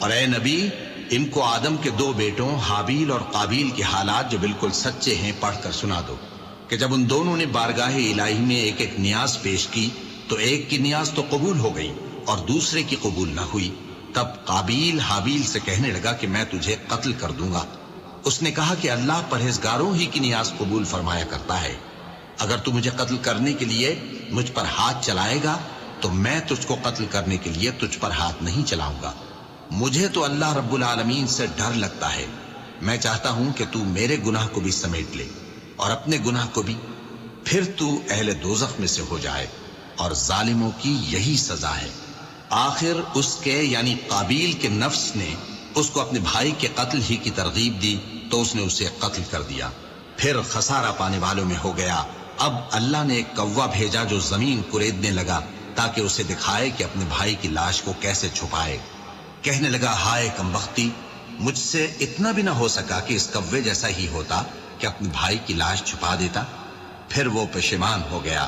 اور اے نبی، ان کو آدم کے دو بیٹوں حابیل اور قابیل کے حالات جو بالکل سچے ہیں پڑھ کر سنا دو کہ جب ان دونوں نے بارگاہ الہی میں ایک ایک نیاز پیش کی تو ایک کی نیاز تو قبول ہو گئی اور دوسرے کی قبول نہ ہوئی۔ تب قابیل حابیل سے کہنے لگا کہ میں تجھے قتل کر دوں گا۔ اس نے کہا کہ اللہ پرہیزگاروں ہی کی نیاز قبول فرمایا کرتا ہے، اگر تو مجھے قتل کرنے کے لیے مجھ پر ہاتھ چلائے گا تو میں تجھ کو قتل کرنے کے لیے تجھ پر ہاتھ نہیں چلاؤں گا۔ مجھے تو اللہ رب العالمین سے ڈر لگتا ہے، میں چاہتا ہوں کہ تو میرے گناہ کو بھی سمیٹ لے اور اپنے گناہ کو بھی، پھر تو اہل دوزخ میں سے ہو جائے، اور ظالموں کی یہی سزا ہے۔ آخر اس کے یعنی قابیل کے نفس نے اس کو اپنے بھائی کے قتل ہی کی ترغیب دی تو اس نے اسے قتل کر دیا، پھر خسارہ پانے والوں میں ہو گیا۔ اب اللہ نے ایک کوا بھیجا جو زمین کریدنے لگا تاکہ اسے دکھائے کہ اپنے بھائی کی لاش کو کیسے چھپائے۔ کہنے لگا، ہائے کمبختی، مجھ سے اتنا بھی نہ ہو سکا کہ اس کوے جیسا ہی ہوتا کہ اپنے بھائی کی لاش چھپا دیتا۔ پھر وہ پشیمان ہو گیا۔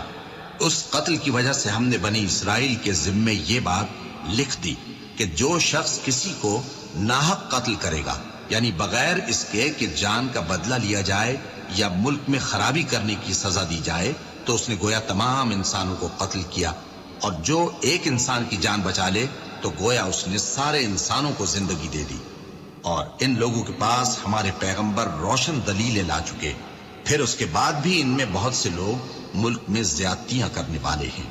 اس قتل کی وجہ سے ہم نے بنی اسرائیل کے ذمے یہ بات لکھ دی کہ جو شخص کسی کو ناحق قتل کرے گا، یعنی بغیر اس کے کہ جان کا بدلہ لیا جائے یا ملک میں خرابی کرنے کی سزا دی جائے، تو اس نے گویا تمام انسانوں کو قتل کیا، اور جو ایک انسان کی جان بچا لے تو گویا اس نے سارے انسانوں کو زندگی دے دی۔ اور ان لوگوں کے پاس ہمارے پیغمبر روشن دلیلیں لا چکے، پھر اس کے بعد بھی ان میں بہت سے لوگ ملک میں زیادتیاں کرنے والے ہیں۔